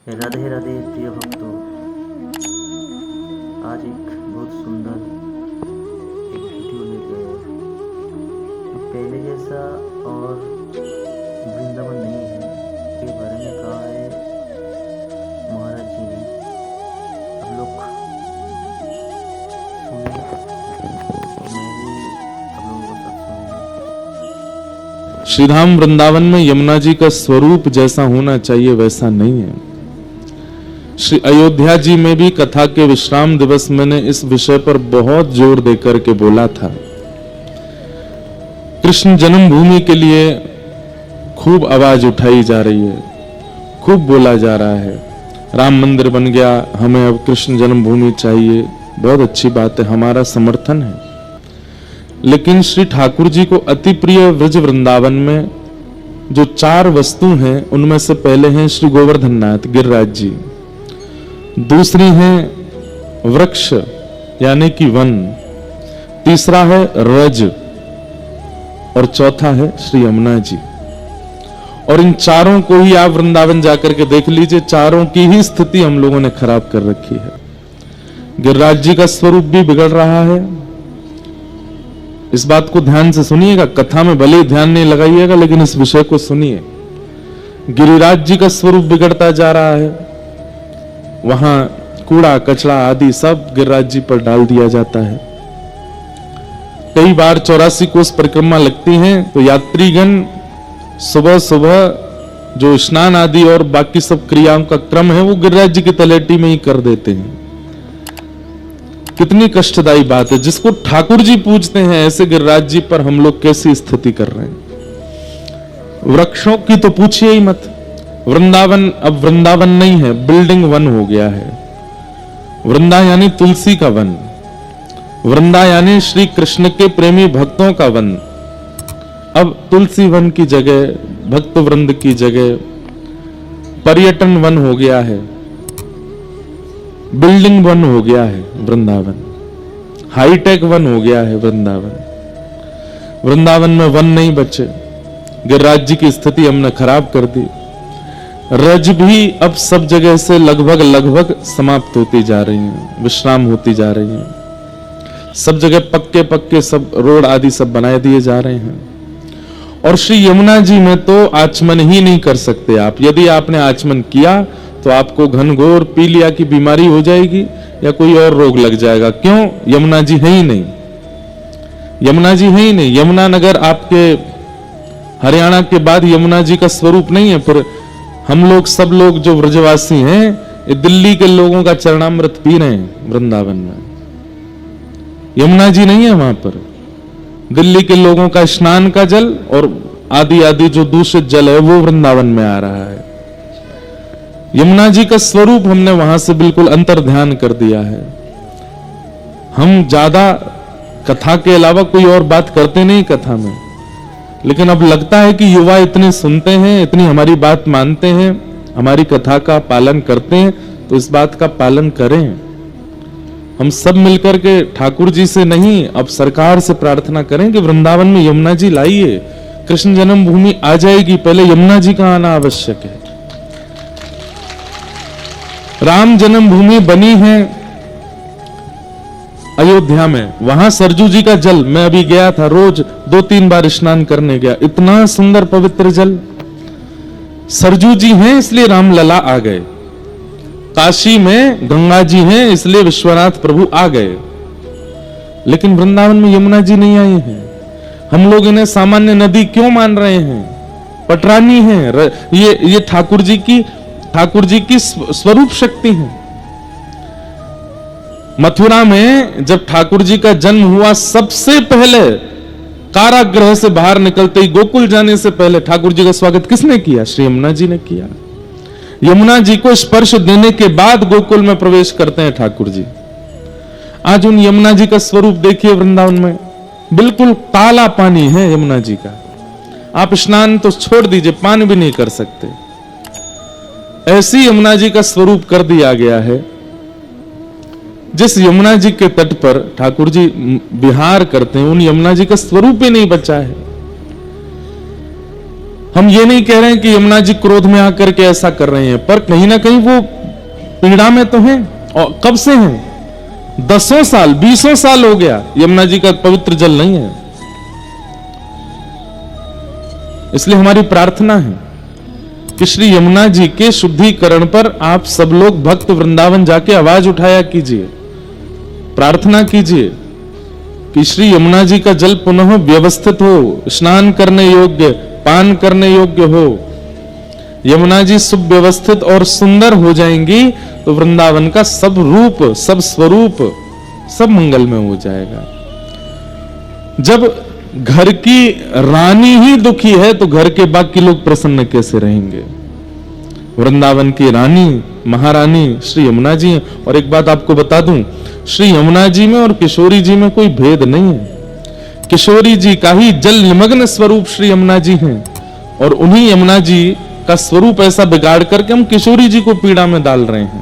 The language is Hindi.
राधे राधे प्रिय भक्तों, आज एक बहुत सुंदर एक वीडियो लेके आए हैं। पहले जैसा और वृंदावन नहीं है के बारे में कहा है महाराज जी ने। आप लोग सुनिए, मैं भी आप लोगों को सब सुनिए। श्री धाम वृंदावन में यमुना जी का स्वरूप जैसा होना चाहिए वैसा नहीं है। श्री अयोध्या जी में भी कथा के विश्राम दिवस मैंने इस विषय पर बहुत जोर देकर के बोला था। कृष्ण जन्मभूमि के लिए खूब आवाज उठाई जा रही है, खूब बोला जा रहा है। राम मंदिर बन गया, हमें अब कृष्ण जन्मभूमि चाहिए, बहुत अच्छी बात है, हमारा समर्थन है। लेकिन श्री ठाकुर जी को अति प्रिय व्रज वृंदावन में जो 4 वस्तु हैं, उनमें से पहले हैं श्री गोवर्धन नाथ गिरिराज जी, दूसरी है वृक्ष यानी कि वन, तीसरा है रज और चौथा है श्री यमुना जी। और इन चारों को ही आप वृंदावन जाकर के देख लीजिए, चारों की ही स्थिति हम लोगों ने खराब कर रखी है। गिरिराज जी का स्वरूप भी बिगड़ रहा है। इस बात को ध्यान से सुनिएगा, कथा में भले ध्यान नहीं लगाइएगा लेकिन इस विषय को सुनिए। गिरिराज जी का स्वरूप बिगड़ता जा रहा है। वहां कूड़ा कचरा आदि सब गिरिराज जी पर डाल दिया जाता है। कई बार 84 कोस परिक्रमा लगती हैं तो यात्रीगण सुबह सुबह जो स्नान आदि और बाकी सब क्रियाओं का क्रम है वो गिरिराज जी की तलेटी में ही कर देते हैं। कितनी कष्टदायी बात है। जिसको ठाकुर जी पूजते हैं ऐसे गिरिराज जी पर हम लोग कैसी स्थिति कर रहे हैं। वृक्षों की तो पूछिए ही मत। वृंदावन अब वृंदावन नहीं है, बिल्डिंग वन हो गया है। वृंदा यानी तुलसी का वन, वृंदा यानी श्री कृष्ण के प्रेमी भक्तों का वन। अब तुलसी वन की जगह, भक्त वृंद की जगह पर्यटन वन हो गया है, बिल्डिंग वन हो गया है वृंदावन, हाईटेक वन हो गया है वृंदावन। वृंदावन में वन नहीं बचे। गिरिराज जी की स्थिति हमने खराब कर दी। रज भी अब सब जगह से लगभग समाप्त होती जा रही हैं, विश्राम होती जा रही हैं। सब जगह पक्के पक्के सब रोड आदि सब बनाए दिए जा रहे हैं। और श्री यमुना जी में तो आचमन ही नहीं कर सकते आप। यदि आपने आचमन किया तो आपको घनघोर पीलिया की बीमारी हो जाएगी या कोई और रोग लग जाएगा। क्यों? यमुना जी है ही नहीं, यमुना जी है ही नहीं। यमुना नगर आपके हरियाणा के बाद यमुना जी का स्वरूप नहीं है। फिर हम लोग सब लोग जो व्रजवासी हैं, ये दिल्ली के लोगों का चरणामृत पी रहे हैं वृंदावन में। यमुना जी नहीं है वहां पर। दिल्ली के लोगों का स्नान का जल और आदि आदि जो दूषित जल है वो वृंदावन में आ रहा है। यमुना जी का स्वरूप हमने वहां से बिल्कुल अंतर ध्यान कर दिया है। हम ज्यादा कथा के अलावा कोई और बात करते नहीं कथा में। लेकिन अब लगता है कि युवा इतने सुनते हैं, इतनी हमारी बात मानते हैं, हमारी कथा का पालन करते हैं, तो इस बात का पालन करें। हम सब मिलकर के ठाकुर जी से नहीं, अब सरकार से प्रार्थना करें कि वृंदावन में यमुना जी लाइए। कृष्ण जन्मभूमि आ जाएगी, पहले यमुना जी का आना आवश्यक है। राम जन्मभूमि बनी है अयोध्या में, वहां सरजू जी का जल, मैं अभी गया था, रोज 2-3 बार स्नान करने गया, इतना सुंदर पवित्र जल। सरजू जी हैं इसलिए राम लला आ गए। काशी में गंगा जी हैं इसलिए विश्वनाथ प्रभु आ गए। लेकिन वृंदावन में यमुना जी नहीं आई हैं। हम लोग इन्हें सामान्य नदी क्यों मान रहे हैं? पटरानी है ये ठाकुर जी की स्वरूप शक्ति है। मथुरा में जब ठाकुर जी का जन्म हुआ, सबसे पहले कारागृह से बाहर निकलते ही, गोकुल जाने से पहले ठाकुर जी का स्वागत किसने किया? श्री यमुना जी ने किया। यमुना जी को स्पर्श देने के बाद गोकुल में प्रवेश करते हैं ठाकुर जी। आज उन यमुना जी का स्वरूप देखिए वृंदावन में, बिल्कुल काला पानी है यमुना जी का। आप स्नान तो छोड़ दीजिए, पान भी नहीं कर सकते। ऐसी यमुना जी का स्वरूप कर दिया गया है। जिस यमुना जी के तट पर ठाकुर जी विहार करते हैं, उन यमुना जी का स्वरूप ही नहीं बचा है। हम ये नहीं कह रहे हैं कि यमुना जी क्रोध में आकर के ऐसा कर रहे हैं, पर कहीं ना कहीं वो पीड़ा में तो हैं। और कब से हैं? 10 साल 20 साल हो गया, यमुना जी का पवित्र जल नहीं है। इसलिए हमारी प्रार्थना है कि श्री यमुना जी के शुद्धिकरण पर आप सब लोग भक्त वृंदावन जाके आवाज उठाया कीजिए, प्रार्थना कीजिए कि श्री यमुना जी का जल पुनः व्यवस्थित हो, स्नान करने योग्य, पान करने योग्य हो। यमुना जी सुव्यवस्थित और सुंदर हो जाएंगी तो वृंदावन का सब रूप, सब स्वरूप, सब मंगल में हो जाएगा। जब घर की रानी ही दुखी है तो घर के बाकी लोग प्रसन्न कैसे रहेंगे? वृंदावन की रानी, महारानी श्री यमुना जी हैं। और एक बात आपको बता दूं, श्री यमुना जी में और किशोरी जी में कोई भेद नहीं है। किशोरी जी का ही जल निमग्न स्वरूप श्री यमुना जी हैं, और उन्हीं यमुना जी का स्वरूप ऐसा बिगाड़ करके हम किशोरी जी को पीड़ा में डाल रहे हैं।